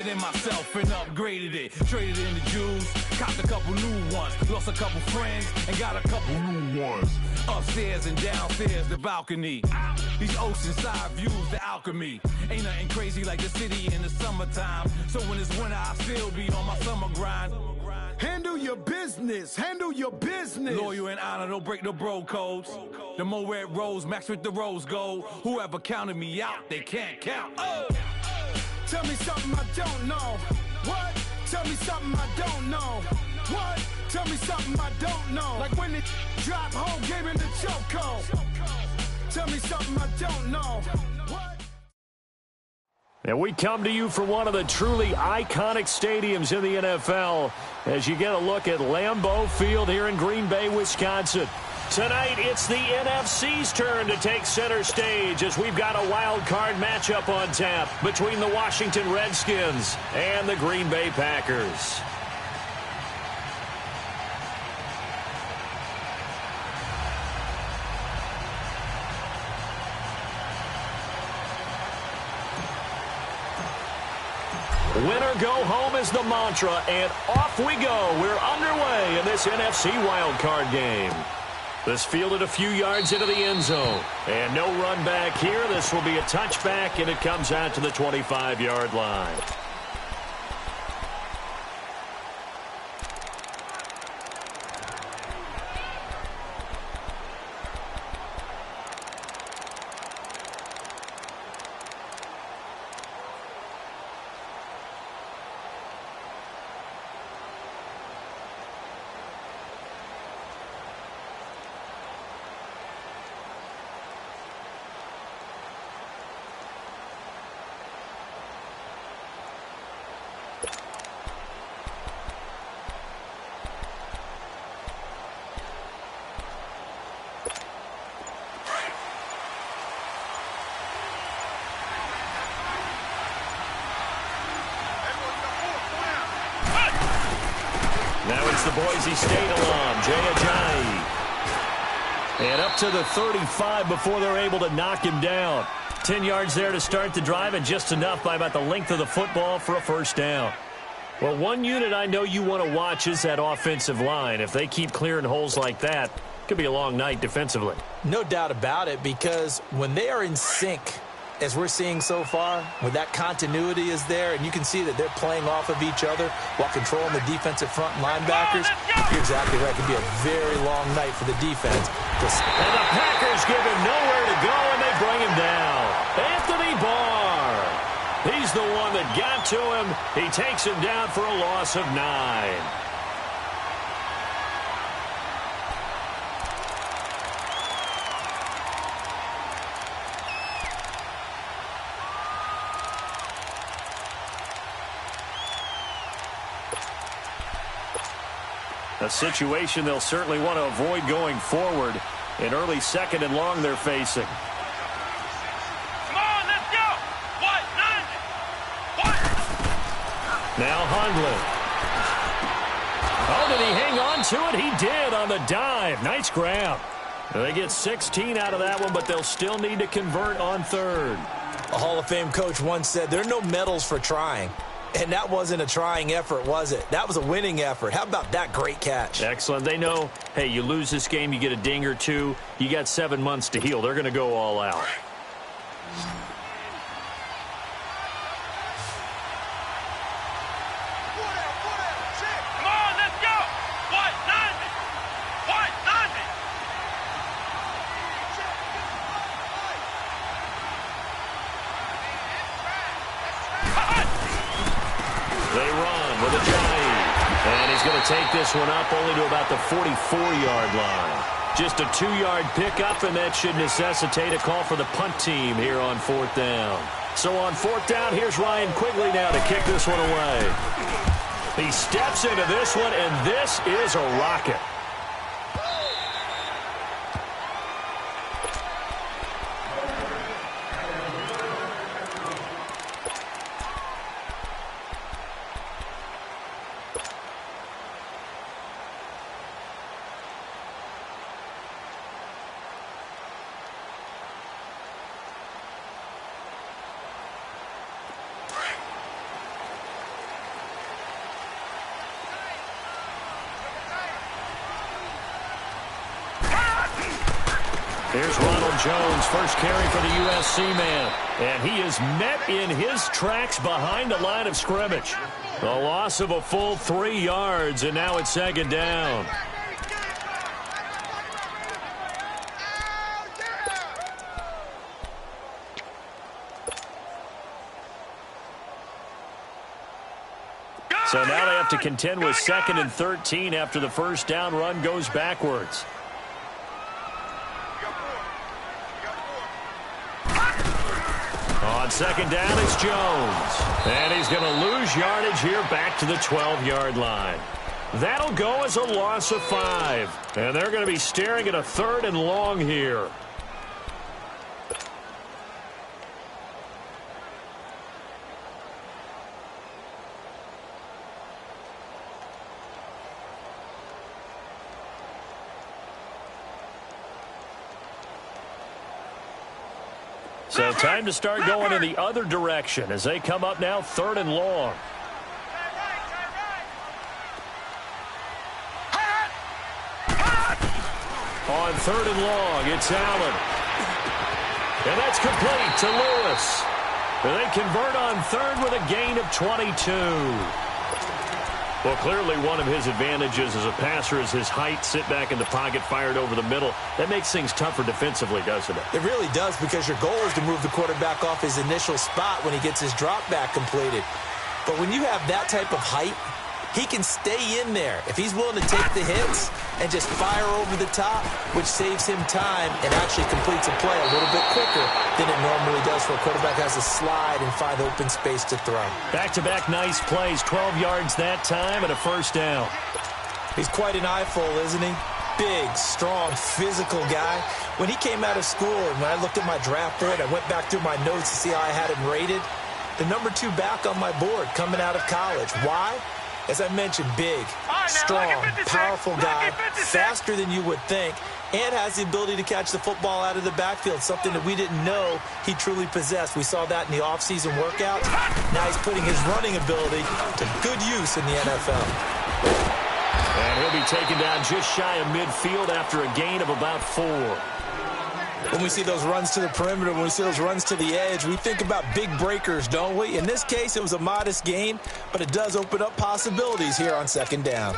invested in myself and upgraded it. Traded in the Jews, copped a couple new ones. Lost a couple friends and got a couple new ones. Upstairs and downstairs, the balcony. These oceanside views, the alchemy. Ain't nothing crazy like the city in the summertime. So when it's winter, I still be on my summer grind. Handle your business. Handle your business. Loyal and honor, don't break the bro codes. The more red rose, max with the rose gold. Whoever counted me out, they can't count. Oh! Tell me something I don't know. What? Tell me something I don't know. What? Tell me something I don't know. Like when it drop home, game in the chokehold. Tell me something I don't know. What? And we come to you from one of the truly iconic stadiums in the NFL as you get a look at Lambeau Field here in Green Bay, Wisconsin. Tonight, it's the NFC's turn to take center stage as we've got a wild card matchup on tap between the Washington Redskins and the Green Bay Packers. Winner go home is the mantra, and off we go. We're underway in this NFC wildcard game. This fielded a few yards into the end zone. And no run back here. This will be a touchback, and it comes out to the 25-yard line. Now it's the Boise State alum, Jay Ajayi. And up to the 35 before they're able to knock him down. 10 yards there to start the drive, and just enough by about the length of the football for a first down. Well, one unit I know you want to watch is that offensive line. If they keep clearing holes like that, it could be a long night defensively. No doubt about it, because when they are in sync, as we're seeing so far, when that continuity is there, and you can see that they're playing off of each other while controlling the defensive front linebackers, you're exactly right. It could be a very long night for the defense. And the Packers give him nowhere to go, and they bring him down. Anthony Barr. He's the one that got to him. He takes him down for a loss of 9. A situation they'll certainly want to avoid going forward. An early second and long they're facing. Come on, let's go! What? Now Hundley. Oh, did he hang on to it? He did on the dive. Nice grab. They get 16 out of that one, but they'll still need to convert on third. A Hall of Fame coach once said, there are no medals for trying. And that wasn't a trying effort, was it? That was a winning effort. How about that great catch? Excellent. They know, hey, you lose this game, you get a ding or two. You got 7 months to heal. They're going to go all out. Come on, let's go! What? They run with Ajayi. And he's going to take this one up only to about the 44-yard line. Just a 2-yard pickup, and that should necessitate a call for the punt team here on 4th down. So on 4th down, here's Ryan Quigley now to kick this one away. He steps into this one, and this is a rocket. Here's Ronald Jones, first carry for the USC man. And he is met in his tracks behind the line of scrimmage. A loss of a full 3 yards, and now it's second down. So now they have to contend with 2nd and 13 after the first down run goes backwards. On second down, it's Jones. And he's going to lose yardage here back to the 12-yard line. That'll go as a loss of 5. And they're going to be staring at a 3rd and long here. So time to start going in the other direction as they come up now 3rd and long. On 3rd and long, it's Allen. And that's complete to Lewis. And they convert on 3rd with a gain of 22. Well, clearly one of his advantages as a passer is his height. Sit back in the pocket, fired over the middle. That makes things tougher defensively, doesn't it? It really does, because your goal is to move the quarterback off his initial spot when he gets his drop back completed. But when you have that type of height, he can stay in there if he's willing to take the hits and just fire over the top, which saves him time and actually completes a play a little bit quicker than it normally does for a quarterback who has to slide and find open space to throw. Back-to-back nice plays, 12 yards that time and a first down. He's quite an eyeful, isn't he? Big, strong, physical guy. When he came out of school and when I looked at my draft board, I went back through my notes to see how I had him rated. The number 2 back on my board coming out of college. Why? As I mentioned, big, strong, powerful guy, faster than you would think, and has the ability to catch the football out of the backfield, something that we didn't know he truly possessed. We saw that in the offseason workouts. Now he's putting his running ability to good use in the NFL. And he'll be taken down just shy of midfield after a gain of about 4. When we see those runs to the perimeter, when we see those runs to the edge, we think about big breakers, don't we? In this case, it was a modest gain, but it does open up possibilities here on second down.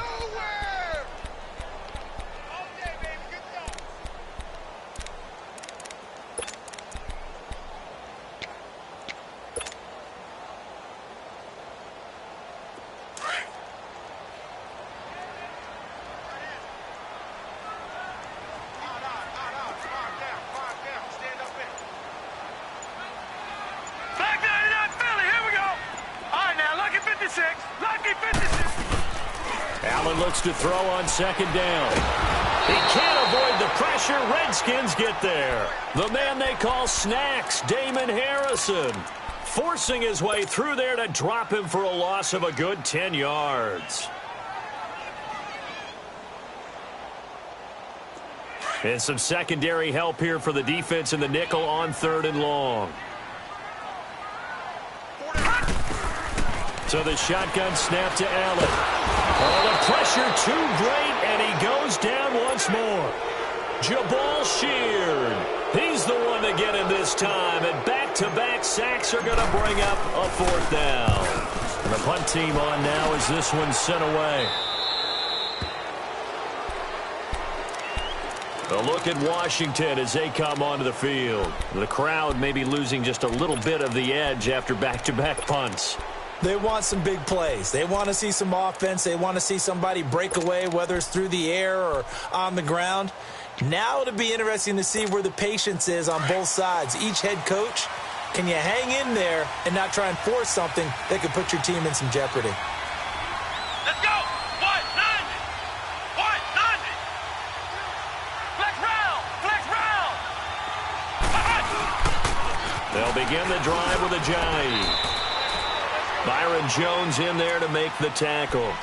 Allen looks to throw on second down. He can't avoid the pressure. Redskins get there. The man they call Snacks, Damon Harrison, forcing his way through there to drop him for a loss of a good 10 yards. And some secondary help here for the defense in the nickel on 3rd and long. So the shotgun snap to Allen. Oh, the pressure too great, and he goes down once more. Jabal Sheard. He's the one to get him this time, and back-to-back sacks are going to bring up a 4th down. And the punt team on now as this one's sent away. A look at Washington as they come onto the field. The crowd may be losing just a little bit of the edge after back-to-back punts. They want some big plays. They want to see some offense. They want to see somebody break away, whether it's through the air or on the ground. Now it'll be interesting to see where the patience is on both sides. Each head coach, can you hang in there and not try and force something that could put your team in some jeopardy? Let's go! 190! 190! Flex round! Flex round! They'll begin the drive with a jive. Byron Jones in there to make the tackle.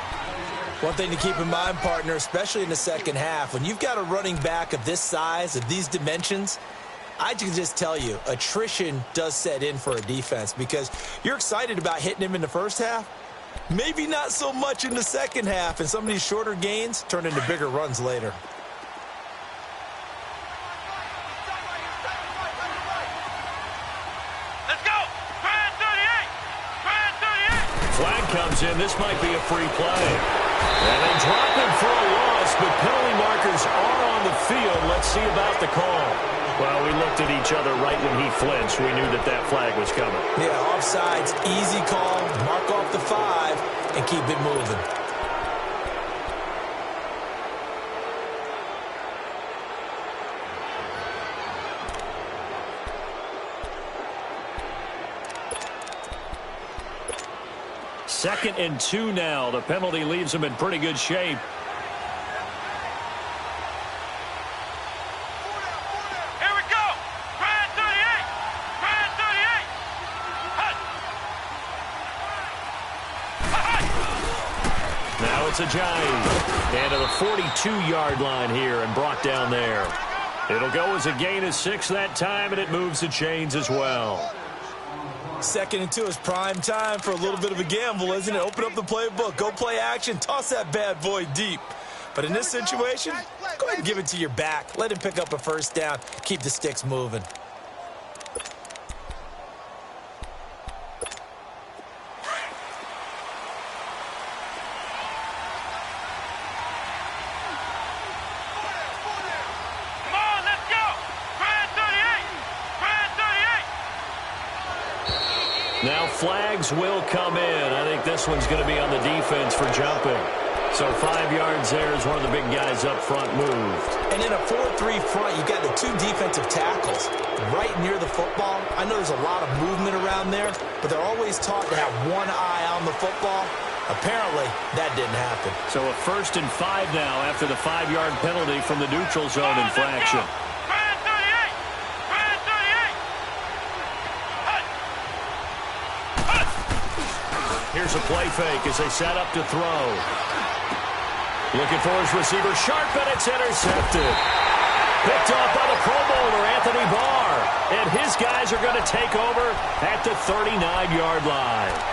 One thing to keep in mind, partner, especially in the second half, when you've got a running back of this size, of these dimensions, I can just tell you, attrition does set in for a defense because you're excited about hitting him in the first half. Maybe not so much in the second half, and some of these shorter gains turn into bigger runs later. Flag comes in. This might be a free play. And they drop him for a loss, but penalty markers are on the field. Let's see about the call. Well, we looked at each other right when he flinched. We knew that that flag was coming. Yeah, offsides, easy call. Mark off the 5 and keep it moving. Second and 2 now. The penalty leaves him in pretty good shape. Here we go. Brand 38. Brand 38. Hut. Now it's a Giant. And to the 42-yard line here and brought down there. It'll go as a gain of 6 that time, and it moves the chains as well. Second and 2 is prime time for a little bit of a gamble, isn't it? Open up the playbook, go play action, toss that bad boy deep. But in this situation, go ahead and give it to your back. Let him pick up a first down. Keep the sticks moving. Now flags will come in. I think this one's going to be on the defense for jumping. So 5 yards there as one of the big guys up front moved. And in a 4-3 front, you've got the 2 defensive tackles right near the football. I know there's a lot of movement around there, but they're always taught to have one eye on the football. Apparently, that didn't happen. So a 1st and 5 now after the 5-yard penalty from the neutral zone infraction. Here's a play fake as they set up to throw. Looking for his receiver, sharp, and it's intercepted. Picked off by the Pro Bowler, Anthony Barr. And his guys are going to take over at the 39-yard line.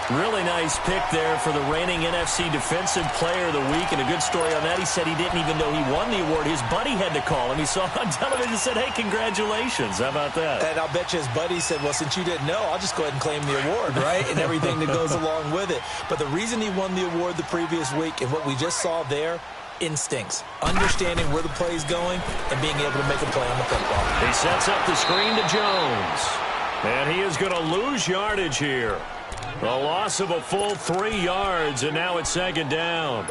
Really nice pick there for the reigning NFC Defensive Player of the Week. And a good story on that, he said he didn't even know he won the award. His buddy had to call him. He saw on television and said, hey, congratulations. How about that? And I'll bet you his buddy said, well, since you didn't know, I'll just go ahead and claim the award, right? And everything that goes along with it. But the reason he won the award the previous week and what we just saw there, instincts, understanding where the play is going and being able to make a play on the football. He sets up the screen to Jones. And he is going to lose yardage here. A loss of a full 3 yards, and now it's 2nd down.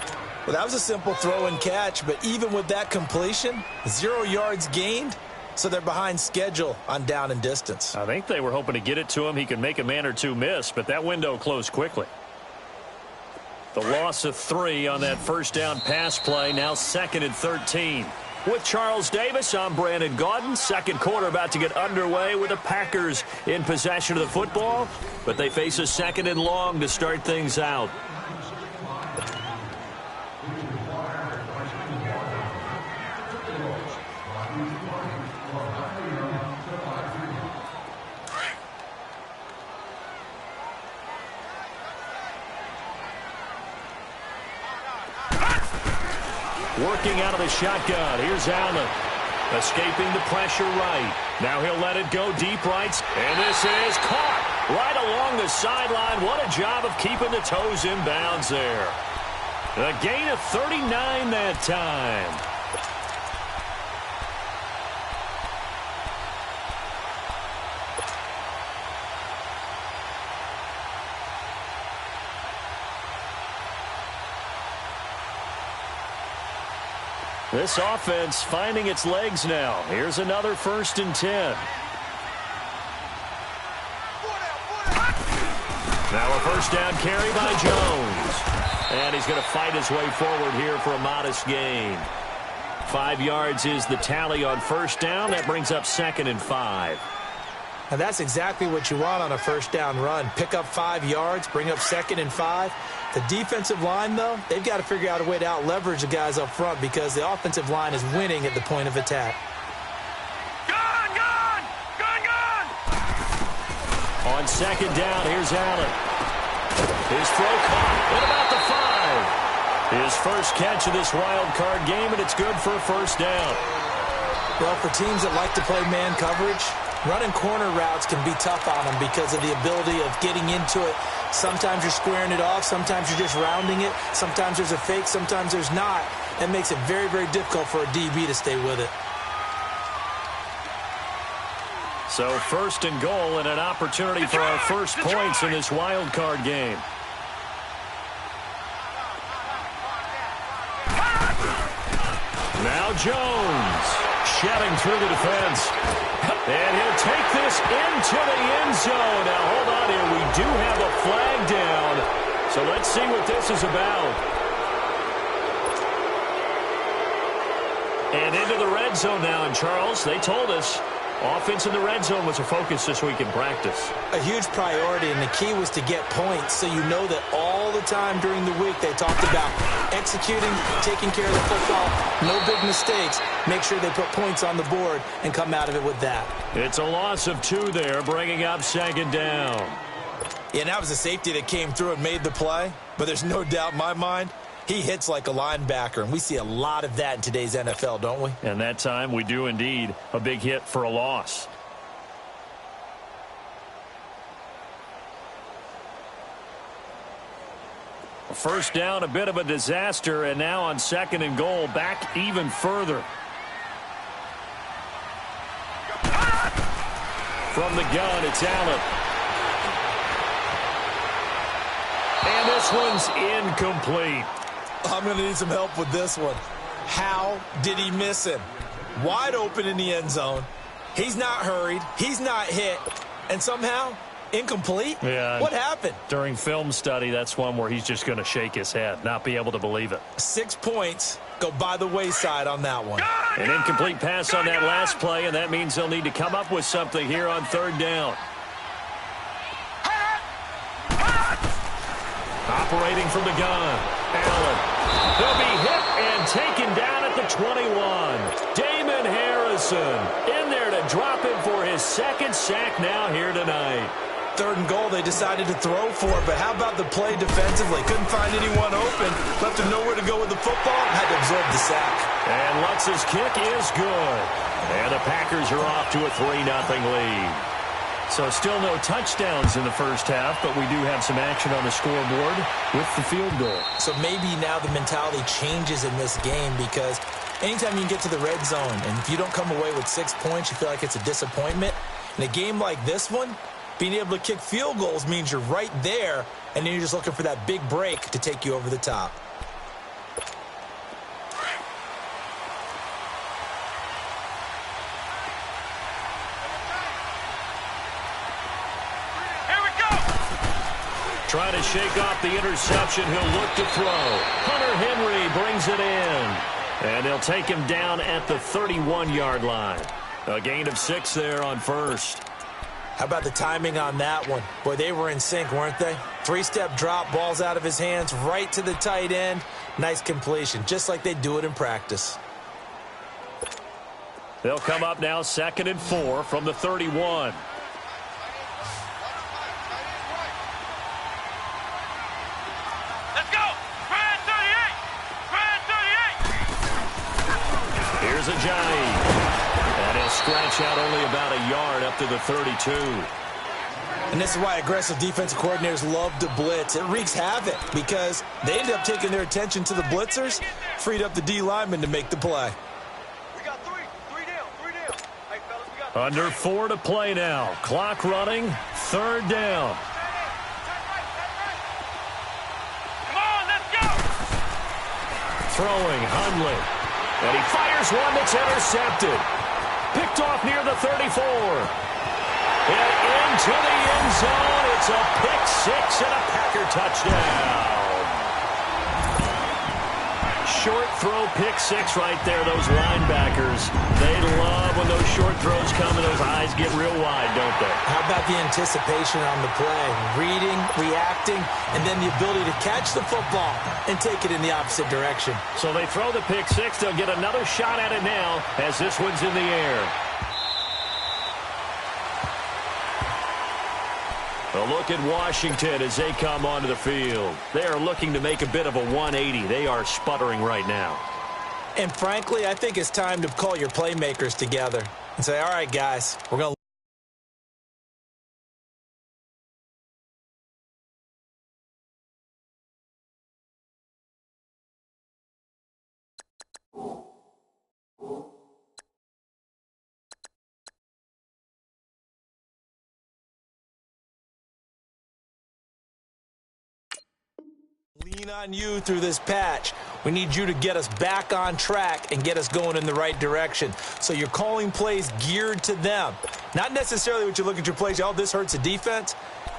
Well, that was a simple throw and catch, but even with that completion, 0 yards gained, so they're behind schedule on down and distance. I think they were hoping to get it to him. He could make a man or two miss, but that window closed quickly. The loss of 3 on that 1st down pass play, now 2nd and 13. With Charles Davis, I'm Brandon Gaudin. 2nd quarter about to get underway with the Packers in possession of the football, but they face a 2nd and long to start things out. Working out of the shotgun. Here's Allen. Escaping the pressure right. Now he'll let it go deep right. And this is caught right along the sideline. What a job of keeping the toes in bounds there. A gain of 39 that time. This offense finding its legs now. Here's another 1st and 10. Now a 1st down carry by Jones. And he's going to fight his way forward here for a modest gain. 5 yards is the tally on 1st down. That brings up 2nd and 5. Now that's exactly what you want on a 1st down run. Pick up 5 yards, bring up 2nd and 5. The defensive line, though, they've got to figure out a way to out-leverage the guys up front because the offensive line is winning at the point of attack. Gun, gun! Gun, gun! On 2nd down, here's Allen. His throw caught at about the 5. His first catch of this wild card game, and it's good for a 1st down. Well, for teams that like to play man coverage, running corner routes can be tough on them because of the ability of getting into it Sometimes you're squaring it off. Sometimes you're just rounding it. Sometimes there's a fake. Sometimes there's not. That makes it very, very difficult for a DB to stay with it. So first and goal and an opportunity for our first points in this wild card game. Now Jones shedding through the defense. And he'll take this into the end zone. Now hold on here. We do have a flag down. So let's see what this is about. And into the red zone now. And Charles, they told us offense in the red zone was a focus this week in practice. A huge priority, and the key was to get points, so you know that all the time during the week they talked about executing, taking care of the football, no big mistakes, make sure they put points on the board and come out of it with that. It's a loss of 2 there, bringing up second down. Yeah, and that was a safety that came through and made the play, but there's no doubt in my mind he hits like a linebacker, and we see a lot of that in today's NFL, don't we? And that time we do indeed. A big hit for a loss. First down, a bit of a disaster, and now on second and goal, back even further. From the gun, it's Allen. And this one's incomplete. I'm going to need some help with this one. How did he miss him? Wide open in the end zone. He's not hurried. He's not hit. And somehow, incomplete? Yeah. What happened? During film study, that's one where he's just going to shake his head, not be able to believe it. 6 points go by the wayside on that one. An incomplete pass on that last play, and that means they'll need to come up with something here on third down. Operating from the gun, Allen. He'll be hit and taken down at the 21. Damon Harrison in there to drop him for his second sack now here tonight. Third and goal, they decided to throw for it, but how about the play defensively? Couldn't find anyone open, left him nowhere to go with the football, had to absorb the sack. And Lutz's kick is good. And the Packers are off to a 3-0 lead. So still no touchdowns in the first half, but we do have some action on the scoreboard with the field goal. So maybe now the mentality changes in this game, because anytime you get to the red zone and if you don't come away with 6 points, you feel like it's a disappointment. In a game like this one, being able to kick field goals means you're right there, and then you're just looking for that big break to take you over the top. Trying to shake off the interception. He'll look to throw. Hunter Henry brings it in. And he'll take him down at the 31-yard line. A gain of 6 there on first. How about the timing on that one? Boy, they were in sync, weren't they? 3-step drop, balls out of his hands, right to the tight end. Nice completion, just like they do it in practice. They'll come up now 2nd and 4 from the 31. Ajayi. And he'll scratch out only about a yard up to the 32. And this is why aggressive defensive coordinators love to blitz. It wreaks havoc because they end up taking their attention to the blitzers, freed up the D lineman to make the play. We got three down. Hey, fellas, we got Under 4 to play now. Clock running. 3rd down. Come on, let's go. Throwing Hundley. And he fires one that's intercepted. Picked off near the 34. And into the end zone. It's a pick 6 and a Packer touchdown. Short throw, pick 6 right there. Those linebackers, they love when those short throws come and those eyes get real wide, don't they? How about the anticipation on the play? Reading, reacting, and then the ability to catch the football and take it in the opposite direction. So they throw the pick 6. They'll get another shot at it now as this one's in the air. A look at Washington as they come onto the field. They are looking to make a bit of a 180. They are sputtering right now. And frankly, I think it's time to call your playmakers together and say, all right, guys, we're going to Lean on you through this patch. We need you to get us back on track and get us going in the right direction. So you're calling plays geared to them. Not necessarily what you look at your plays, oh, this hurts the defense.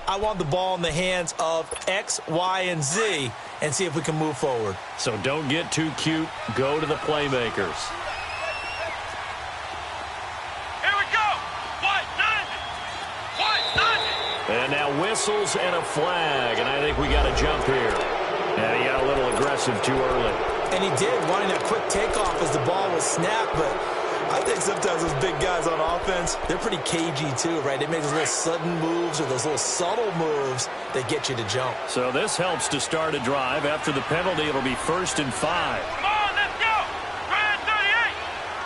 I want the ball in the hands of X, Y, and Z and see if we can move forward. So don't get too cute. Go to the playmakers. Here we go. White, nine. And now whistles and a flag. And I think we got a jump here. And he got a little aggressive too early. And he did, wanting that quick takeoff as the ball was snapped, but I think sometimes those big guys on offense, they're pretty cagey too, right? They make those little sudden moves or those little subtle moves that get you to jump. So this helps to start a drive. After the penalty, it'll be 1st and 5. Come on, let's go. Brand 38.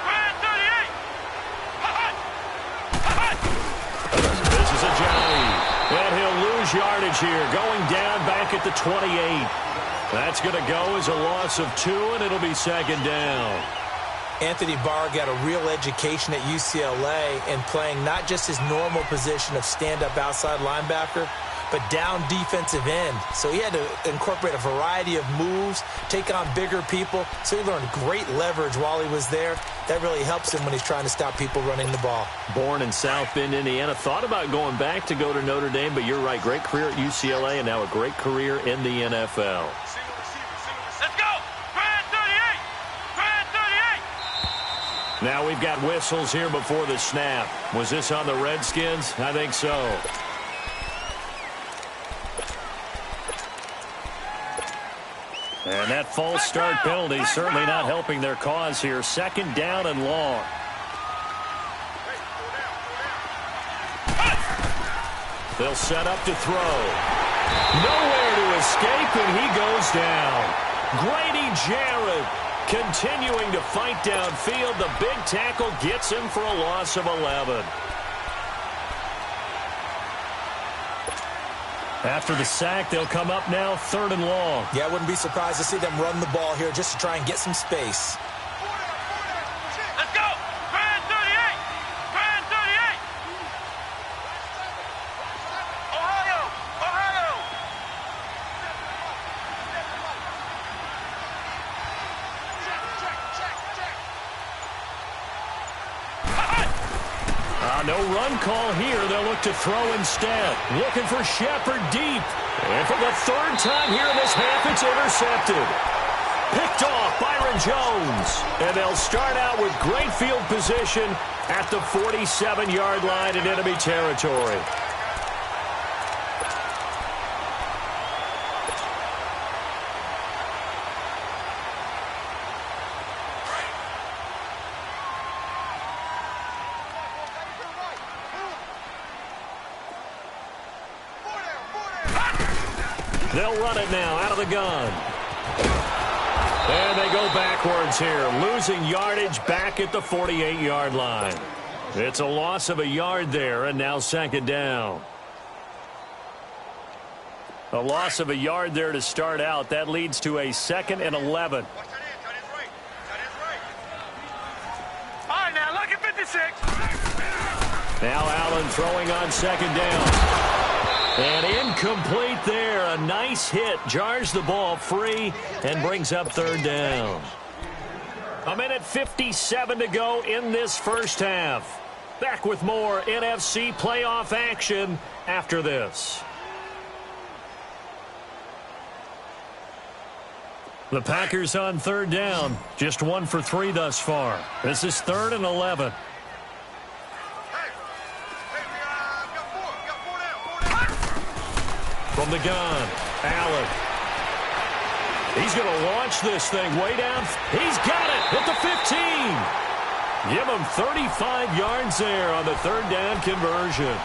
Brand 38. This is a Johnny. And he'll lose yardage here. Going down back at the 28. That's going to go as a loss of 2, and it'll be 2nd down. Anthony Barr got a real education at UCLA and playing not just his normal position of stand-up outside linebacker, but down defensive end. So he had to incorporate a variety of moves, take on bigger people. So he learned great leverage while he was there. That really helps him when he's trying to stop people running the ball. Born in South Bend, Indiana. Thought about going back to go to Notre Dame, but you're right. Great career at UCLA and now a great career in the NFL. Let's go. Brand 38. Brand 38. Now we've got whistles here before the snap. Was this on the Redskins? I think so. And that false start penalty certainly not helping their cause here. 2nd down and long. They'll set up to throw. Nowhere to escape, and he goes down. Grady Jarrett continuing to fight downfield. The big tackle gets him for a loss of 11. After the sack, they'll come up now 3rd and long. Yeah, I wouldn't be surprised to see them run the ball here just to try and get some space. Let's go. Brand 38. Brand 38. Ohio. Ohio. No run call here. They'll look to throw instead. Looking for Shepard deep. And for the 3rd time here in this half, it's intercepted. Picked off Byron Jones. And they'll start out with great field position at the 47-yard line in enemy territory. They'll run it now out of the gun. And they go backwards here, losing yardage back at the 48-yard line. It's a loss of a yard there, and now 2nd down. A loss of a yard there to start out. That leads to a 2nd and 11. All right, now look at 56. Now Allen throwing on 2nd down. And incomplete there. A nice hit. Jars the ball free and brings up 3rd down. 1:57 to go in this first half. Back with more NFC playoff action after this. The Packers on 3rd down. Just 1 for 3 thus far. This is 3rd and 11. From the gun, Allen. He's going to launch this thing way down. He's got it at the 15. Give him 35 yards there on the 3rd down conversion.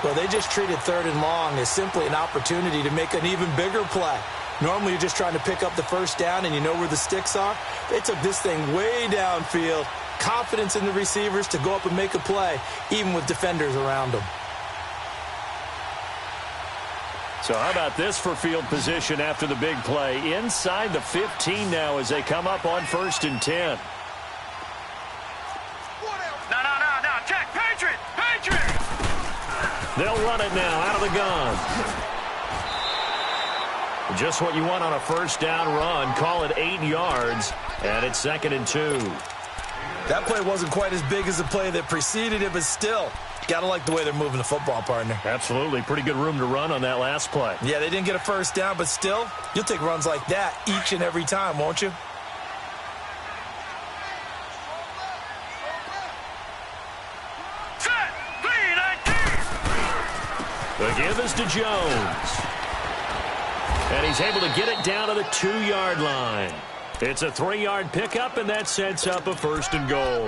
Well, they just treated 3rd and long as simply an opportunity to make an even bigger play. Normally, you're just trying to pick up the 1st down and you know where the sticks are. They took this thing way downfield. Confidence in the receivers to go up and make a play, even with defenders around them. So how about this for field position after the big play? Inside the 15 now as they come up on 1st and 10. They'll run it now out of the gun. Just what you want on a first down run. Call it 8 yards, and it's 2nd and 2. That play wasn't quite as big as the play that preceded it, but still, got to like the way they're moving the football, partner. Absolutely. Pretty good room to run on that last play. Yeah, they didn't get a first down, but still, you'll take runs like that each and every time, won't you? Set. 3-19. The give is to Jones. And he's able to get it down to the 2-yard line. It's a 3-yard pickup, and that sets up a 1st and goal.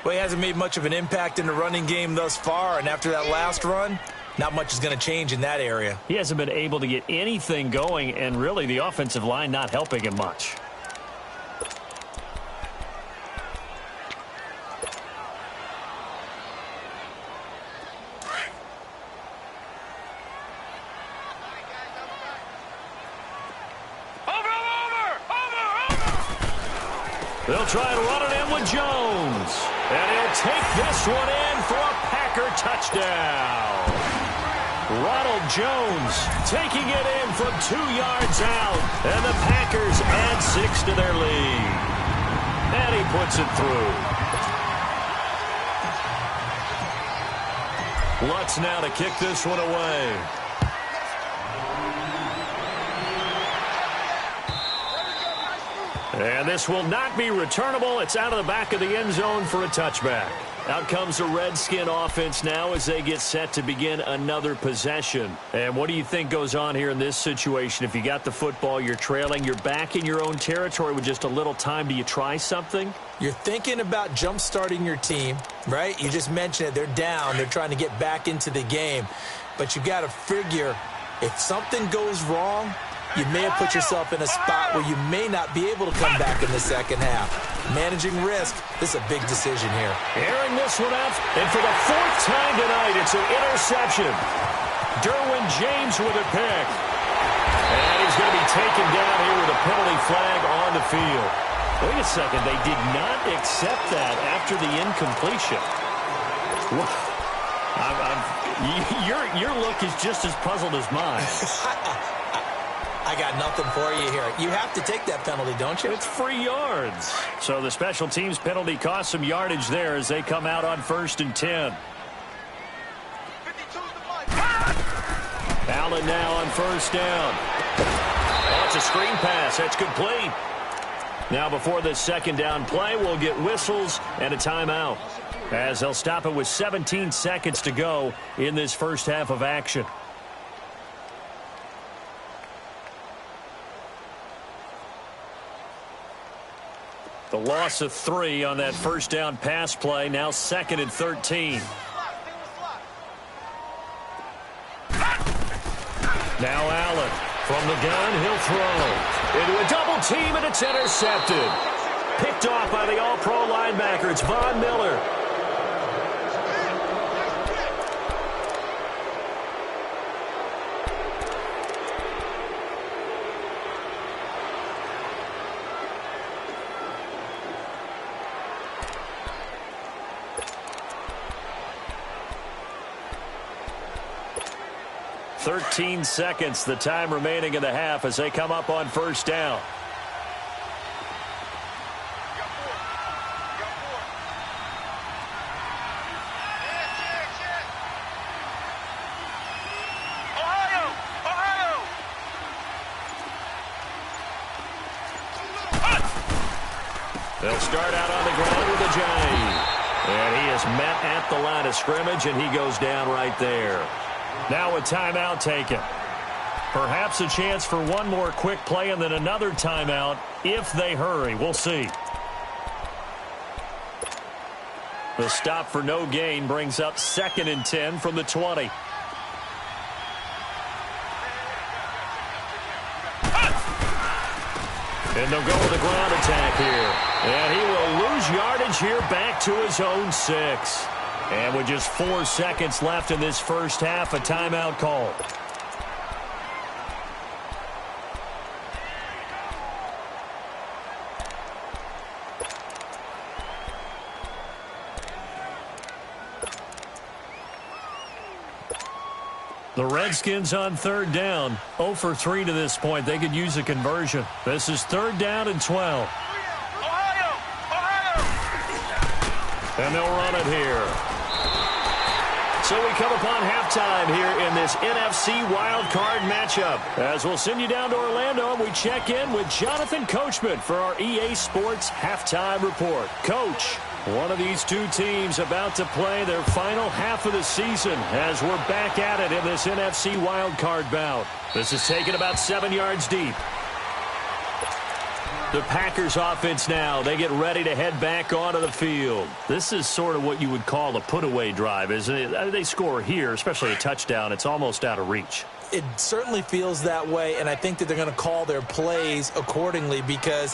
Well, he hasn't made much of an impact in the running game thus far, and after that last run, not much is going to change in that area. He hasn't been able to get anything going, and really the offensive line not helping him much. They'll try to run it in with Jones. And he'll take this one in for a Packer touchdown. Ronald Jones taking it in from 2 yards out. And the Packers add 6 to their lead. And he puts it through. Lutz now to kick this one away. And this will not be returnable. It's out of the back of the end zone for a touchback. Out comes the Redskin offense now as they get set to begin another possession. And what do you think goes on here in this situation? If you got the football, you're trailing, you're back in your own territory with just a little time. Do you try something? You're thinking about jump-starting your team, right? You just mentioned it. They're down. They're trying to get back into the game. But you got to figure if something goes wrong, you may have put yourself in a spot where you may not be able to come back in the second half. Managing risk, this is a big decision here. Airing this one out, and for the 4th time tonight, it's an interception. Derwin James with a pick. And he's going to be taken down here with a penalty flag on the field. Wait a second, they did not accept that after the incompletion. Your look is just as puzzled as mine. I got nothing for you here. You have to take that penalty, don't you? It's free yards. So the special teams penalty cost some yardage there as they come out on 1st and 10. Allen now on 1st down. Oh, it's a screen pass. That's complete. Now before this 2nd down play, we'll get whistles and a timeout, as they'll stop it with 17 seconds to go in this first half of action. The loss of 3 on that 1st down pass play. Now 2nd and 13. Now Allen from the gun. He'll throw into a double team, and it's intercepted. Picked off by the all-pro linebacker. It's Von Miller. "13 seconds, the time remaining in the half as they come up on 1st down. They'll start out on the ground with a giant. And he is met at the line of scrimmage, and he goes down right there. Now a timeout taken. Perhaps a chance for one more quick play and then another timeout if they hurry. We'll see. The stop for no gain brings up 2nd and 10 from the 20. And they'll go with a ground attack here. And he will lose yardage here back to his own 6. And with just 4 seconds left in this first half, a timeout call. The Redskins on third down, 0 for 3 to this point. They could use a conversion. This is third down and 12. Ohio! And they'll run it here. So we come upon halftime here in this NFC wildcard matchup. As we'll send you down to Orlando, and we check in with Jonathan Coachman for our EA Sports Halftime Report. Coach, one of these two teams about to play their final half of the season as we're back at it in this NFC wildcard bout. This is taken about 7 yards deep. The Packers offense now, they get ready to head back onto the field. This is sort of what you would call a put-away drive, isn't it? They score here, especially a touchdown. It's almost out of reach. It certainly feels that way, and I think that they're going to call their plays accordingly, because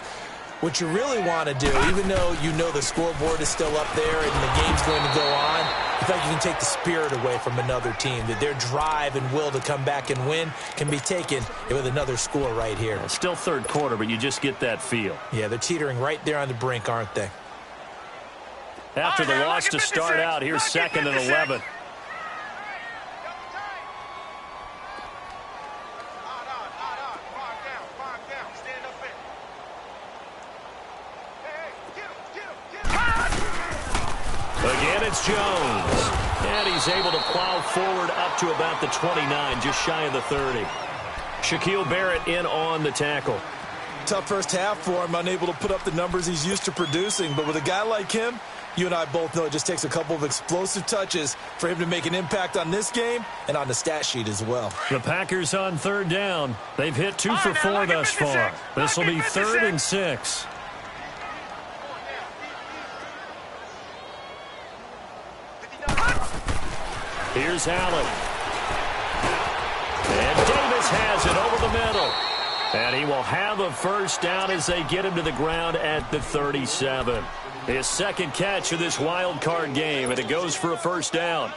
what you really want to do, even though you know the scoreboard is still up there and the game's going to go on, I feel like you can take the spirit away from another team, that their drive and will to come back and win can be taken with another score right here. It's still third quarter, but you just get that feel. Yeah, they're teetering right there on the brink, aren't they? After the loss to start out, here's second and 11. Again, it's Jones. And he's able to plow forward up to about the 29, just shy of the 30. Shaquille Barrett in on the tackle. Tough first half for him, unable to put up the numbers he's used to producing. But with a guy like him, you and I both know it just takes a couple of explosive touches for him to make an impact on this game and on the stat sheet as well. The Packers on third down. They've hit 2 for 4 thus far. This will be 3rd and 6. Here's Allen. And Davis has it over the middle. And he will have a first down as they get him to the ground at the 37. His second catch of this wild card game, and it goes for a first down.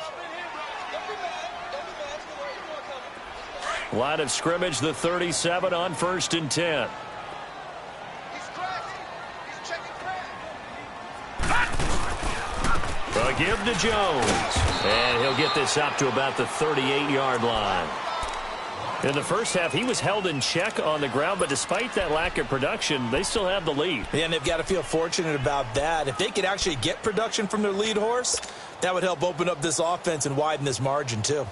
Line of scrimmage, the 37 on 1st and 10. A give to Jones. And he'll get this up to about the 38-yard line. In the first half, he was held in check on the ground, but despite that lack of production, they still have the lead. Yeah, and they've got to feel fortunate about that. If they could actually get production from their lead horse, that would help open up this offense and widen this margin too.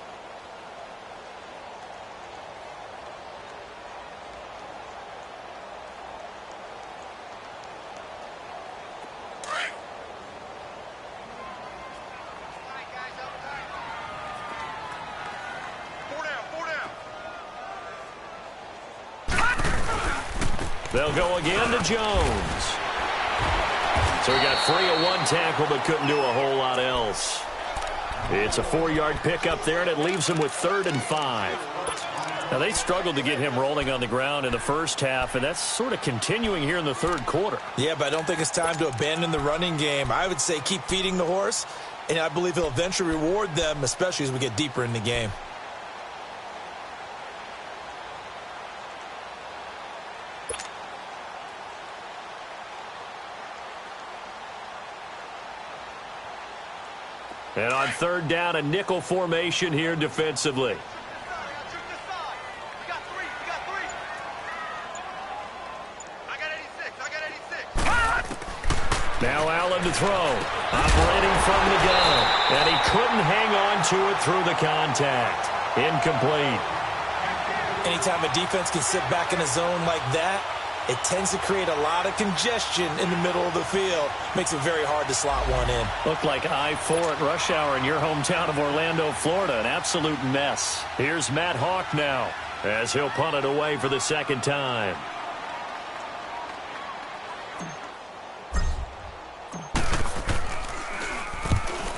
They'll go again to Jones. So he got free of one tackle but couldn't do a whole lot else. It's a 4-yard pickup there, and it leaves him with 3rd and 5. Now, they struggled to get him rolling on the ground in the first half, and that's sort of continuing here in the third quarter. Yeah, but I don't think it's time to abandon the running game. I would say keep feeding the horse, and I believe he'll eventually reward them, especially as we get deeper in the game. And on third down, a nickel formation here defensively. Now Allen to throw. Operating from the gun. And he couldn't hang on to it through the contact. Incomplete. Anytime a defense can sit back in a zone like that, it tends to create a lot of congestion in the middle of the field. Makes it very hard to slot one in. Looked like I-4 at rush hour in your hometown of Orlando, Florida. An absolute mess. Here's Matt Hawk now as he'll punt it away for the second time.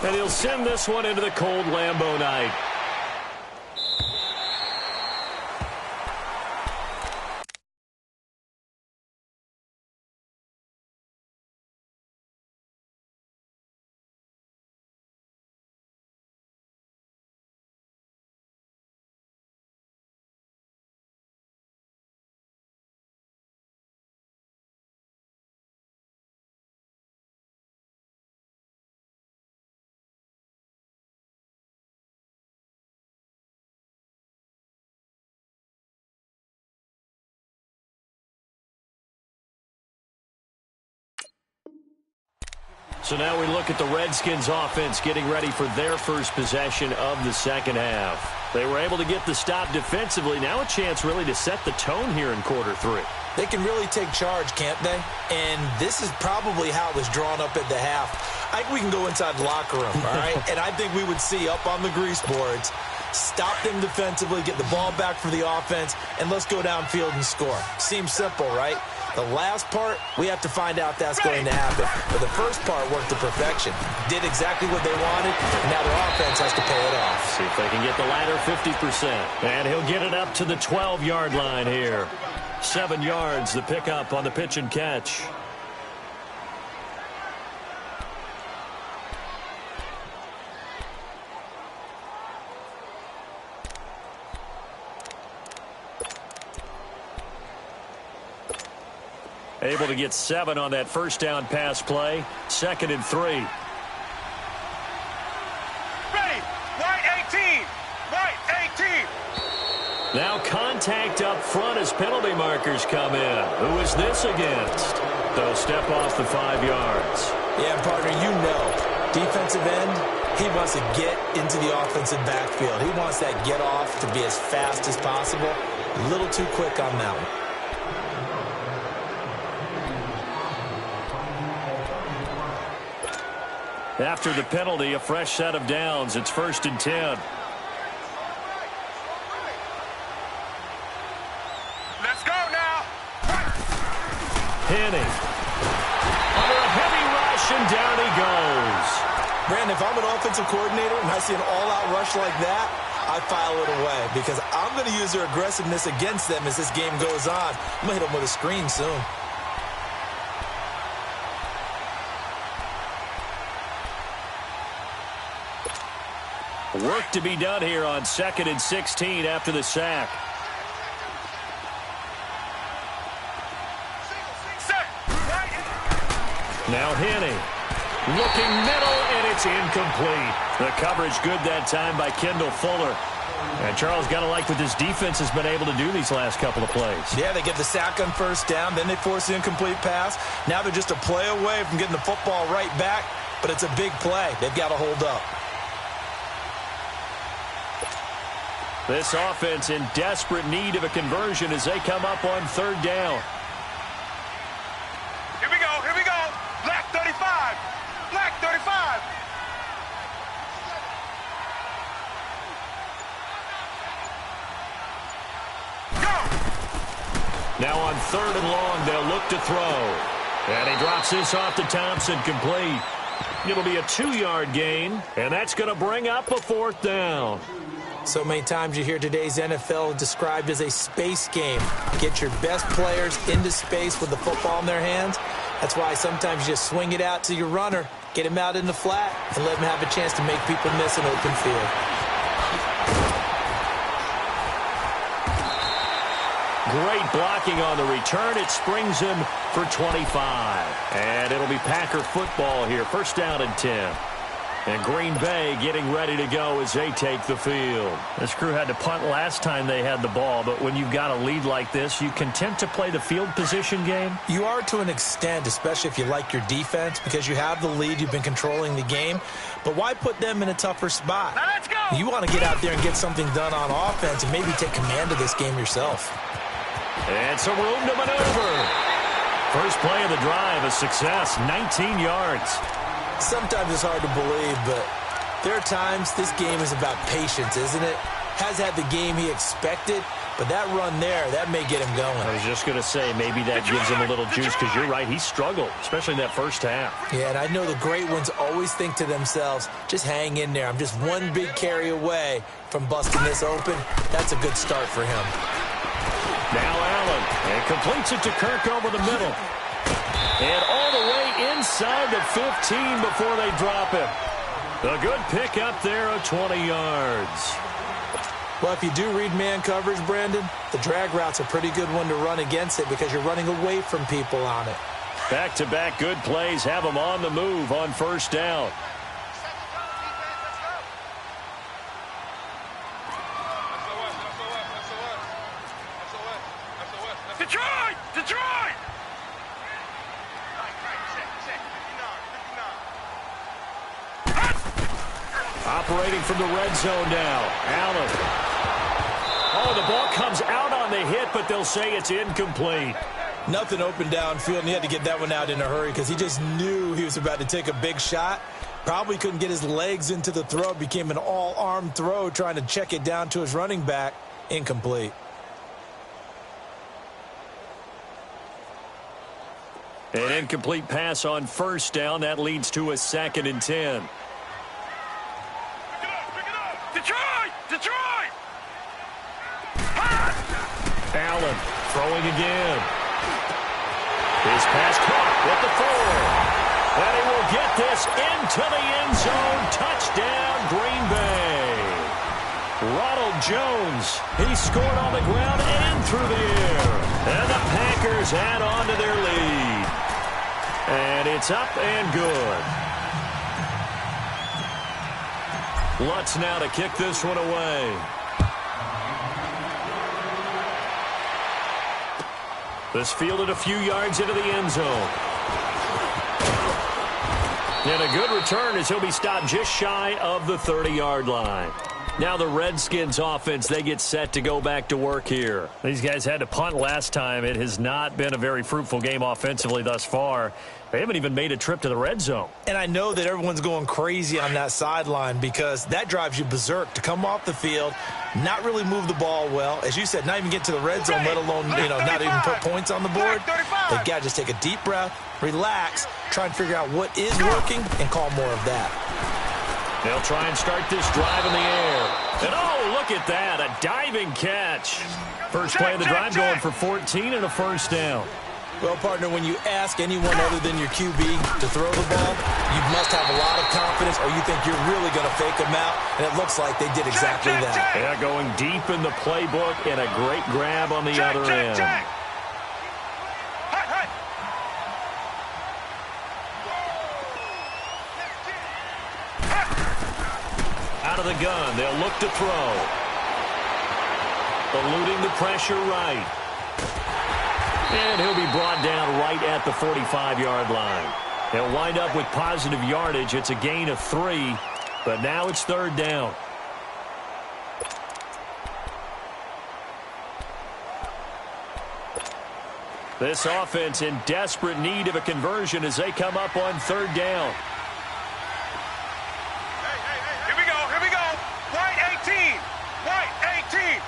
And he'll send this one into the cold Lambeau night. So now we look at the Redskins offense getting ready for their first possession of the second half. They were able to get the stop defensively. Now a chance really to set the tone here in quarter 3. They can really take charge, can't they? And this is probably how it was drawn up at the half. I think we can go inside the locker room, all right? And I think we would see up on the grease boards, stop them defensively, get the ball back for the offense, and let's go downfield and score. Seems simple, right? The last part, we have to find out if that's going to happen. But the first part worked to perfection. Did exactly what they wanted, and now their offense has to pay it off. See if they can get the latter 50%. And he'll get it up to the 12-yard line here. 7 yards, the pickup on the pitch and catch. Able to get 7 on that first down pass play. 2nd and 3. Ready. White 18. White 18. Now contact up front as penalty markers come in. Who is this against? They'll step off the 5 yards. Yeah, partner, you know, defensive end, he wants to get into the offensive backfield. He wants that get off to be as fast as possible. A little too quick on that one. After the penalty, a fresh set of downs. It's 1st and 10. Let's go now. Henning. Under a heavy rush, and down he goes. Brandon, if I'm an offensive coordinator and I see an all-out rush like that, I file it away because I'm going to use their aggressiveness against them as this game goes on. I'm going to hit them with a screen soon. Work to be done here on 2nd and 16 after the sack. Now Henning. Looking middle, and it's incomplete. The coverage good that time by Kendall Fuller. And Charles, got to like what this defense has been able to do these last couple of plays. Yeah, they get the sack on first down, then they force the incomplete pass. Now they're just a play away from getting the football right back, but it's a big play. They've got to hold up. This offense in desperate need of a conversion as they come up on 3rd down. Here we go. Here we go. Black 35. Black 35. Go. Now on 3rd and long, they'll look to throw. And he drops this off to Thompson, complete. It'll be a 2-yard gain, and that's going to bring up a 4th down. So many times you hear today's NFL described as a space game. Get your best players into space with the football in their hands. That's why sometimes you just swing it out to your runner, get him out in the flat, and let him have a chance to make people miss an open field. Great blocking on the return. It springs him for 25. And it'll be Packer football here. 1st down and 10. And Green Bay getting ready to go as they take the field. This crew had to punt last time they had the ball, but when you've got a lead like this, you content to play the field position game? You are to an extent, especially if you like your defense, because you have the lead, you've been controlling the game. But why put them in a tougher spot? Now let's go. You want to get out there and get something done on offense and maybe take command of this game yourself. And some room to maneuver. First play of the drive, a success, 19 yards. Sometimes it's hard to believe, but there are times this game is about patience, isn't it? Has had the game he expected, but that run there, that may get him going. I was just going to say, maybe that gives him a little juice, because you're right, he struggled, especially in that first half. Yeah, and I know the great ones always think to themselves, just hang in there. I'm just one big carry away from busting this open. That's a good start for him. Now Allen, and completes it to Kirk over the middle. And all the way inside the 15 before they drop him. A good pick up there of 20 yards. Well, if you do read man coverage, Brandon, the drag route's a pretty good one to run against it because you're running away from people on it. Back-to-back good plays have them on the move on 1st down. Detroit! Detroit! operating from the red zone now. Allen. Oh, the ball comes out on the hit, but they'll say it's incomplete. Nothing open downfield, and he had to get that one out in a hurry because he just knew he was about to take a big shot. Probably couldn't get his legs into the throw. Became an all-arm throw trying to check it down to his running back. Incomplete. An incomplete pass on first down. That leads to a 2nd and 10. Detroit! Detroit! Allen throwing again. His pass caught at the 4. And he will get this into the end zone. Touchdown, Green Bay. Ronald Jones, he scored on the ground and through the air. And the Packers add on to their lead. And it's up and good. Lutz now to kick this one away. This fielded a few yards into the end zone. And a good return as he'll be stopped just shy of the 30-yard line. Now the Redskins offense, they get set to go back to work here. These guys had to punt last time. It has not been a very fruitful game offensively thus far. They haven't even made a trip to the red zone. And I know that everyone's going crazy on that sideline because that drives you berserk to come off the field, not really move the ball well. As you said, not even get to the red zone, let alone, not even put points on the board. They've got to just take a deep breath, relax, try and figure out what is working, and call more of that. They'll try and start this drive in the air. And oh, look at that, a diving catch. First play of the drive going for 14 and a first down. Well, partner, when you ask anyone other than your QB to throw the ball, you must have a lot of confidence or you think you're really going to fake them out, and it looks like they did exactly that. Yeah, going deep in the playbook and a great grab on the other end. Out of the gun, they'll look to throw. Eluding the pressure right. And he'll be brought down right at the 45-yard line. He'll wind up with positive yardage. It's a gain of 3, but now it's 3rd down. This offense in desperate need of a conversion as they come up on 3rd down. Here we go, here we go. White 18. White 18.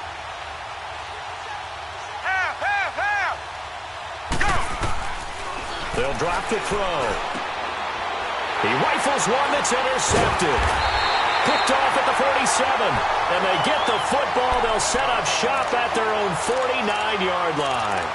Half. Go. They'll drop the throw. He rifles one that's intercepted. Picked off at the 47. And they get the football. They'll set up shop at their own 49-yard line.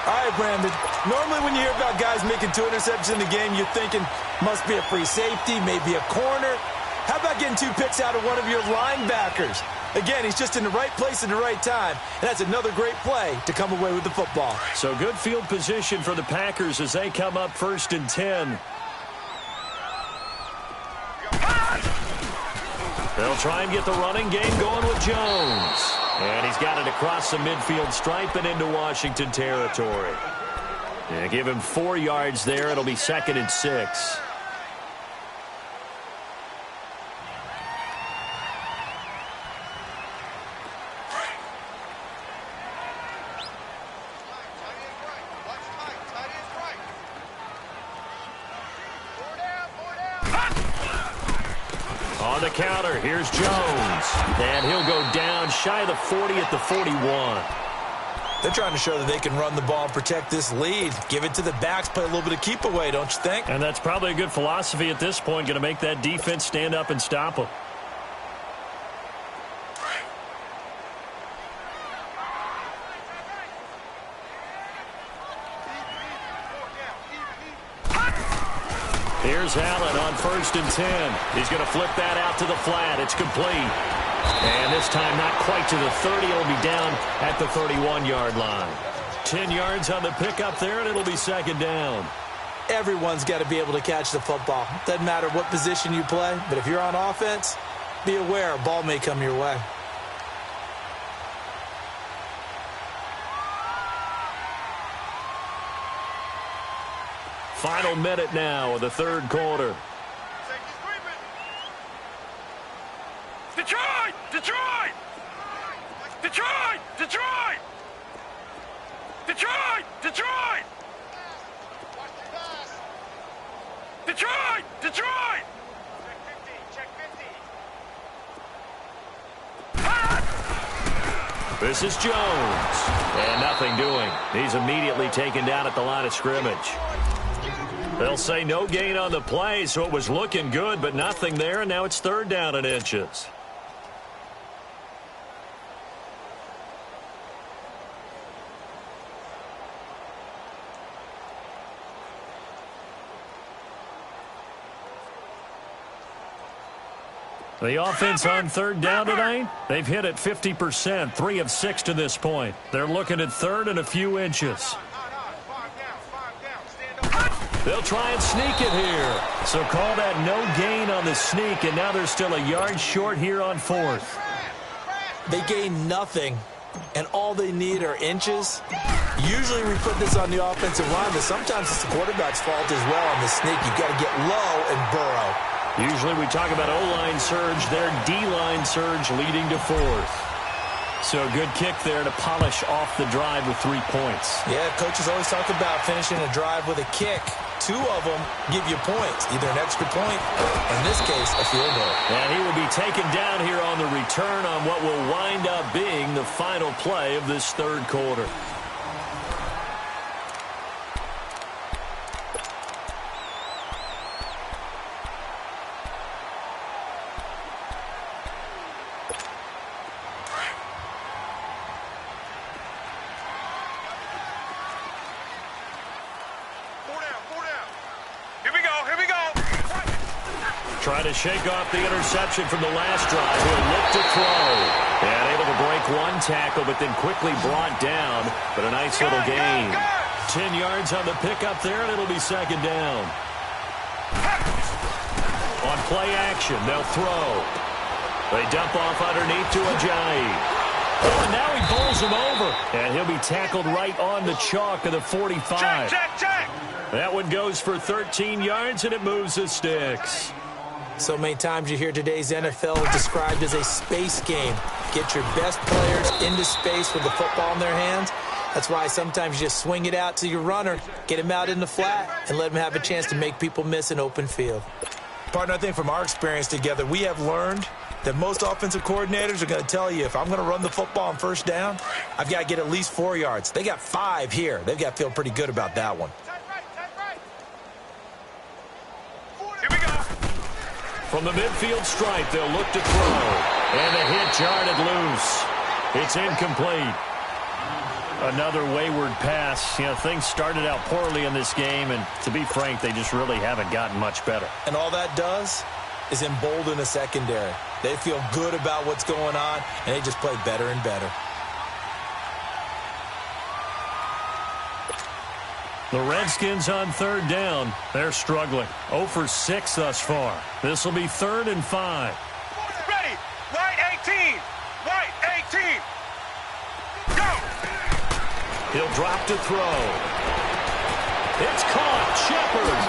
All right, Brandon. Normally when you hear about guys making 2 interceptions in the game, you're thinking must be a free safety, maybe a corner. How about getting 2 picks out of one of your linebackers? Again, he's just in the right place at the right time, and that's another great play to come away with the football. So good field position for the Packers as they come up 1st and 10. They'll try and get the running game going with Jones. And he's got it across the midfield stripe and into Washington territory. And give him 4 yards there. It'll be 2nd and 6. On the counter, here's Jones. And he'll go down shy of the 40 at the 41. They're trying to show that they can run the ball and protect this lead. Give it to the backs, play a little bit of keep away, don't you think? And that's probably a good philosophy at this point, going to make that defense stand up and stop them. Here's Allen on 1st and 10. He's going to flip that out to the flat. It's complete. And this time not quite to the 30. It'll be down at the 31-yard line. 10 yards on the pickup there, and it'll be 2nd down. Everyone's got to be able to catch the football. Doesn't matter what position you play, but if you're on offense, be aware a ball may come your way. Final minute now of the 3rd quarter. Detroit! Detroit! Detroit! Detroit! Detroit! Detroit! Detroit! Check 50. This is Jones. And nothing doing. He's immediately taken down at the line of scrimmage. They'll say no gain on the play, so it was looking good, but nothing there, and now it's 3rd down and inches. The offense on 3rd down tonight, they've hit it 50%, 3 of 6 to this point. They're looking at 3rd and a few inches. They'll try and sneak it here. So call that no gain on the sneak, and now they're still a yard short here on 4th. They gain nothing, and all they need are inches. Usually we put this on the offensive line, but sometimes it's the quarterback's fault as well on the sneak. You've got to get low and burrow. Usually we talk about O-line surge, their D-line surge leading to 4th. So a good kick there to polish off the drive with 3 points. Yeah, coaches always talk about finishing a drive with a kick. 2 of them give you points, either an extra point or, in this case, a field goal. And he will be taken down here on the return on what will wind up being the final play of this 3rd quarter. Trying to shake off the interception from the last drive. He'll look to throw. And able to break 1 tackle, but then quickly brought down. But a nice little gain. 10 yards on the pickup there, and it'll be 2nd down. On play action, they'll throw. They dump off underneath to Ajayi. Oh, and now he bowls him over. And he'll be tackled right on the chalk of the 45. Check. That one goes for 13 yards, and it moves the sticks. So many times you hear today's NFL described as a space game. Get your best players into space with the football in their hands. That's why sometimes you just swing it out to your runner, get him out in the flat, and let him have a chance to make people miss an open field. Partner, I think from our experience together, we have learned that most offensive coordinators are going to tell you, if I'm going to run the football on 1st down, I've got to get at least 4 yards. They got 5 here. They've got to feel pretty good about that one. From the midfield stripe, they'll look to throw. And the hit jarred loose. It's incomplete. Another wayward pass. You know, things started out poorly in this game, and to be frank, they just really haven't gotten much better. And all that does is embolden the secondary. They feel good about what's going on, and they just play better and better. The Redskins on 3rd down. They're struggling. 0 for 6 thus far. This will be 3rd and 5. Ready. Right 18. Right 18. Go. He'll drop to throw. It's caught. Shepard.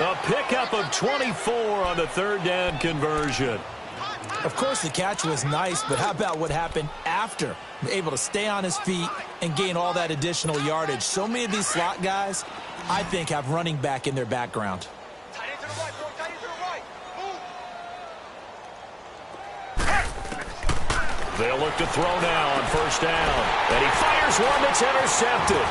A pickup of 24 on the 3rd down conversion. Of course, the catch was nice, but how about what happened after? Able to stay on his feet and gain all that additional yardage. So many of these slot guys, I think, have running back in their background. Tight end to the right, boy. Tight end to the right. Move. They'll look to throw now on 1st down. And he fires one that's intercepted.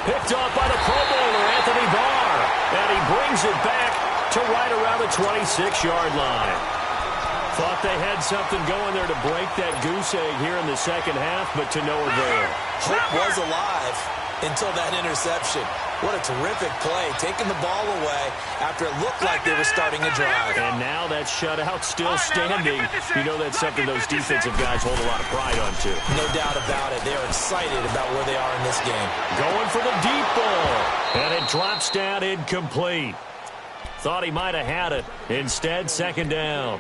Picked off by the Pro Bowler, Anthony Barr. And he brings it back to right around the 26-yard line. Thought they had something going there to break that goose egg here in the 2nd half, but to no avail. Hope was alive until that interception. What a terrific play, taking the ball away after it looked like they were starting a drive. And now that shutout still standing. You know that's something those defensive guys hold a lot of pride on, too. No doubt about it. They are excited about where they are in this game. Going for the deep ball. And it drops down incomplete. Thought he might have had it. Instead, 2nd down.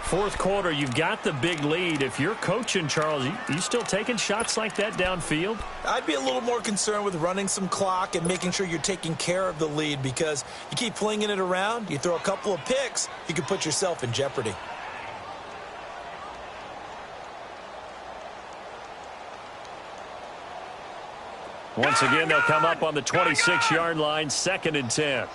Fourth quarter, you've got the big lead. If you're coaching, Charles, you still taking shots like that downfield? I'd be a little more concerned with running some clock and making sure you're taking care of the lead, because you keep flinging it around, you throw a couple of picks, you can put yourself in jeopardy. Once again, they'll come up on the 26-yard line, 2nd and 10.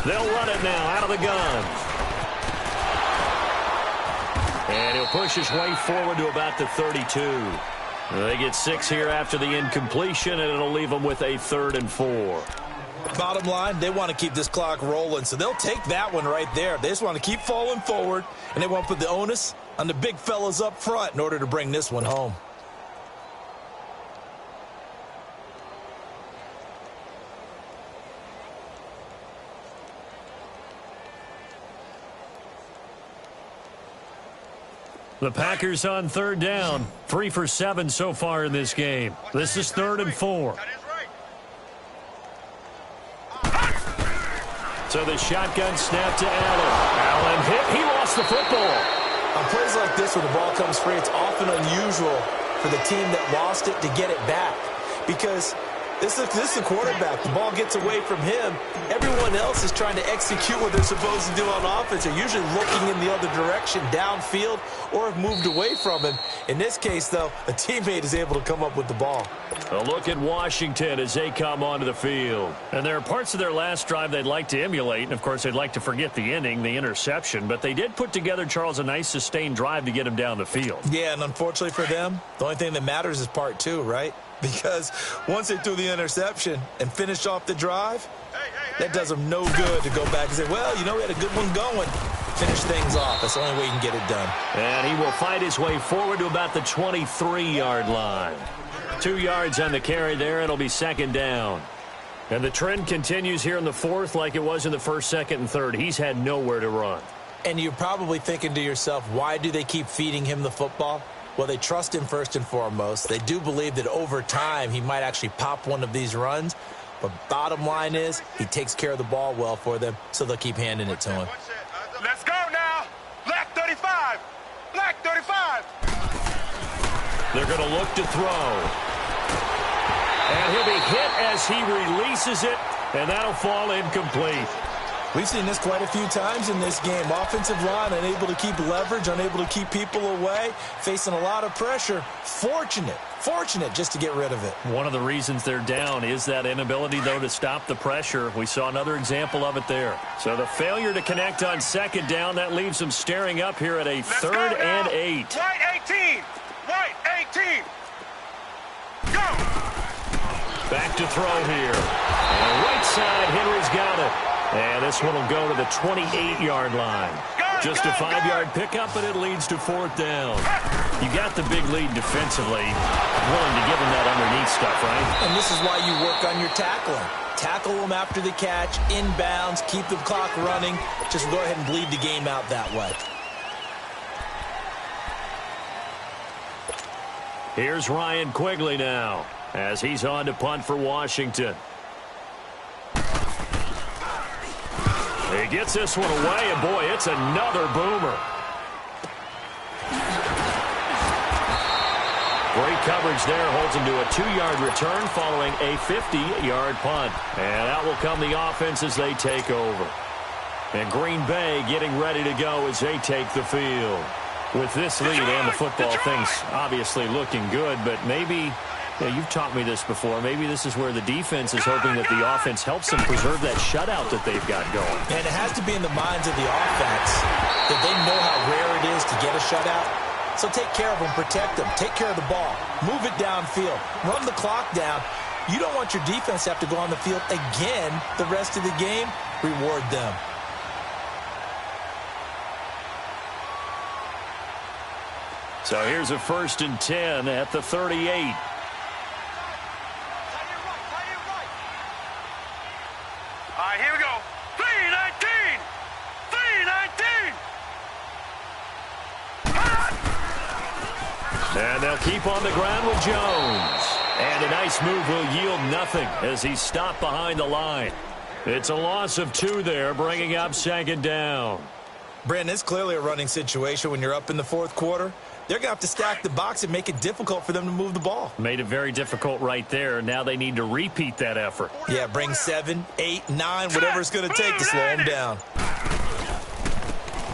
They'll run it now out of the gun. And he'll push his way forward to about the 32. They get 6 here after the incompletion, and it'll leave them with a 3rd and 4. Bottom line, they want to keep this clock rolling, so they'll take that one right there. They just want to keep falling forward, and they want to put the onus on the big fellas up front in order to bring this one home. The Packers on 3rd down. 3 for 7 so far in this game. This is 3rd and 4. So the shotgun snap to Allen. Allen hit. He lost the football. On plays like this where the ball comes free, it's often unusual for the team that lost it to get it back, because this is the quarterback. The ball gets away from him. Everyone else is trying to execute what they're supposed to do on offense. They're usually looking in the other direction, downfield, or have moved away from him. In this case, though, a teammate is able to come up with the ball. A look at Washington as they come onto the field. And there are parts of their last drive they'd like to emulate. And, of course, they'd like to forget the inning, the interception. But they did put together, Charles, a nice sustained drive to get him down the field. Yeah, and unfortunately for them, the only thing that matters is part 2, right? Because once they threw the interception and finished off the drive, that does them no good to go back and say, well, you know, we had a good one going. Finish things off. That's the only way you can get it done. And he will fight his way forward to about the 23-yard line. 2 yards on the carry there. It'll be 2nd down. And the trend continues here in the 4th like it was in the 1st, 2nd, and 3rd. He's had nowhere to run. And you're probably thinking to yourself, why do they keep feeding him the football? Well, they trust him first and foremost. They do believe that over time he might actually pop one of these runs. But bottom line is he takes care of the ball well for them, so they'll keep handing it to him. Let's go now. Black 35. Black 35. They're going to look to throw. And he'll be hit as he releases it, and that'll fall incomplete. We've seen this quite a few times in this game. Offensive line unable to keep leverage, unable to keep people away, facing a lot of pressure. Fortunate just to get rid of it. One of the reasons they're down is that inability, though, to stop the pressure. We saw another example of it there. So the failure to connect on 2nd down, that leaves them staring up here at a 3rd and 8. White 18. White 18. Go. Back to throw here. And right side, Henry's got it. And this one will go to the 28-yard line. Just a 5-yard pickup, but it leads to 4th down. You got the big lead defensively. Willing to give them that underneath stuff, right? And this is why you work on your tackling. Tackle them after the catch, inbounds, keep the clock running. Just go ahead and bleed the game out that way. Here's Ryan Quigley now as he's on to punt for Washington. He gets this one away, and boy, it's another boomer. Great coverage there, holds him to a 2-yard return following a 50-yard punt. And out will come the offense as they take over. And Green Bay getting ready to go as they take the field. With this lead and the football, things obviously looking good, but maybe... Yeah, you've taught me this before. Maybe this is where the defense is hoping that the offense helps them preserve that shutout that they've got going. And it has to be in the minds of the offense that they know how rare it is to get a shutout. So take care of them, protect them, take care of the ball, move it downfield, run the clock down. You don't want your defense to have to go on the field again the rest of the game. Reward them. So here's a 1st and 10 at the 38. Here we go. 319. 319. And they'll keep on the ground with Jones. And a nice move will yield nothing as he's stopped behind the line. It's a loss of 2 there, bringing up 2nd down. Brandon, it's clearly a running situation when you're up in the 4th quarter. They're going to have to stack the box and make it difficult for them to move the ball. Made it very difficult right there. Now they need to repeat that effort. Yeah, bring 7, 8, 9, whatever it's going to take to slow them down.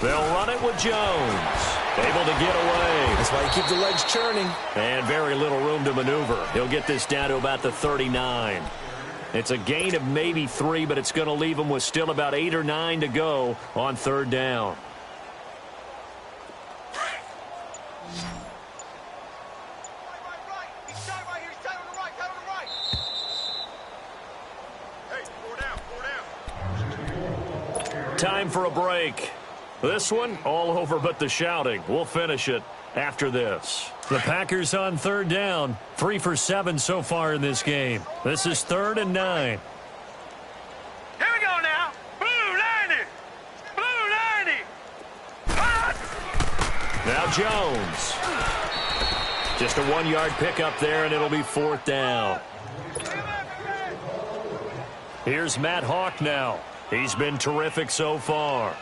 They'll run it with Jones. Able to get away. That's why you keep the legs churning. And very little room to maneuver. He'll get this down to about the 39. It's a gain of maybe 3, but it's going to leave him with still about 8 or 9 to go on 3rd down. Time for a break. This one, all over but the shouting. We'll finish it after this. The Packers on 3rd down. 3 for 7 so far in this game. This is 3rd and 9. Here we go now. Blue 90. Blue 90. Hot. Now Jones. Just a 1-yard pickup there, and it'll be 4th down. Here's Matt Hawk now. He's been terrific so far.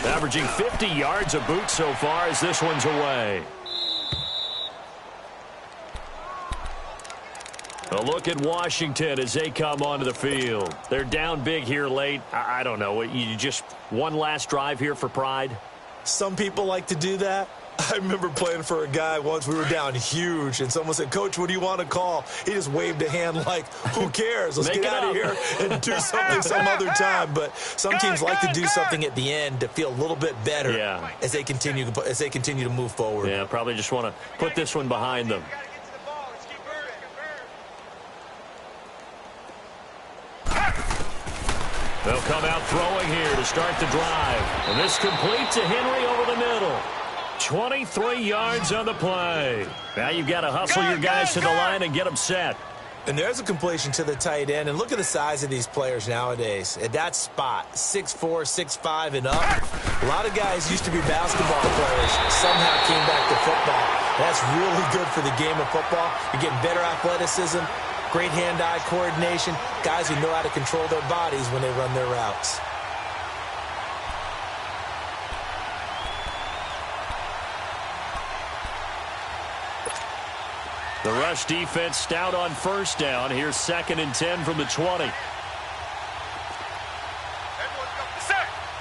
Averaging 50 yards a boot so far as this one's away. A look at Washington as they come onto the field. They're down big here late. I don't know. You just one last drive here for pride? Some people like to do that. I remember playing for a guy once. We were down huge, and someone said, "Coach, what do you want to call?" He just waved a hand like, who cares? Let's get out of here and do something some other time. But some teams like to do something at the end to feel a little bit better as they continue to move forward. Yeah, probably just want to put this one behind them. They'll come out throwing here to start the drive. And this complete to Henry over the middle. 23 yards on the play. Now you've got to hustle your guys to the line and get them set. And there's a completion to the tight end. And look at the size of these players nowadays. At that spot, 6'4", 6'5", and up. A lot of guys used to be basketball players. Somehow came back to football. That's really good for the game of football. You're getting better athleticism, great hand-eye coordination, guys who know how to control their bodies when they run their routes. The rush defense stout on 1st down. Here's 2nd and 10 from the 20.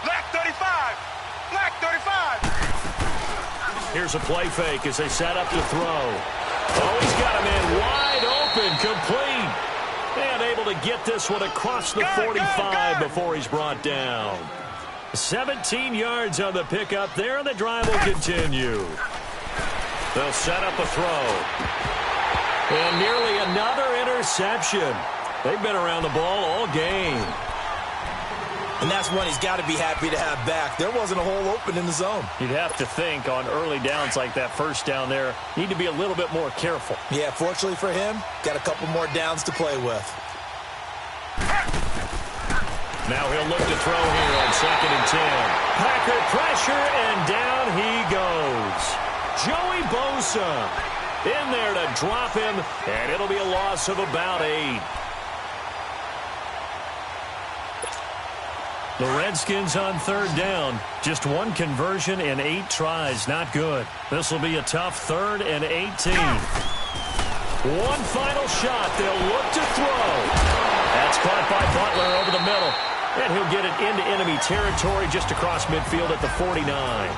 Black 35. Black 35. Here's a play fake as they set up to throw. Oh, he's got him in wide open, complete. And able to get this one across the 45 before he's brought down. 17 yards on the pickup there, and the drive will continue. They'll set up a throw. And nearly another interception. They've been around the ball all game. And that's one he's got to be happy to have back. There wasn't a hole open in the zone. You'd have to think on early downs like that 1st down there, need to be a little bit more careful. Yeah, fortunately for him, got a couple more downs to play with. Now he'll look to throw here on 2nd and 10. Packer pressure, and down he goes. Joey Bosa in there to drop him, and it'll be a loss of about 8. The Redskins on 3rd down. Just 1 conversion in 8 tries. Not good. This will be a tough 3rd and 18. One final shot. They'll look to throw. That's caught by Butler over the middle. And he'll get it into enemy territory just across midfield at the 49.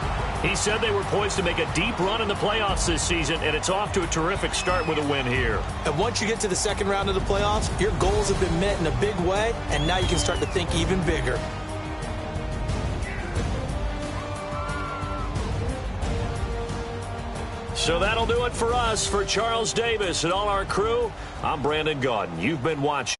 He said they were poised to make a deep run in the playoffs this season, and it's off to a terrific start with a win here. And once you get to the 2nd round of the playoffs, your goals have been met in a big way, and now you can start to think even bigger. So that'll do it for us. For Charles Davis and all our crew, I'm Brandon Gaudin. You've been watching.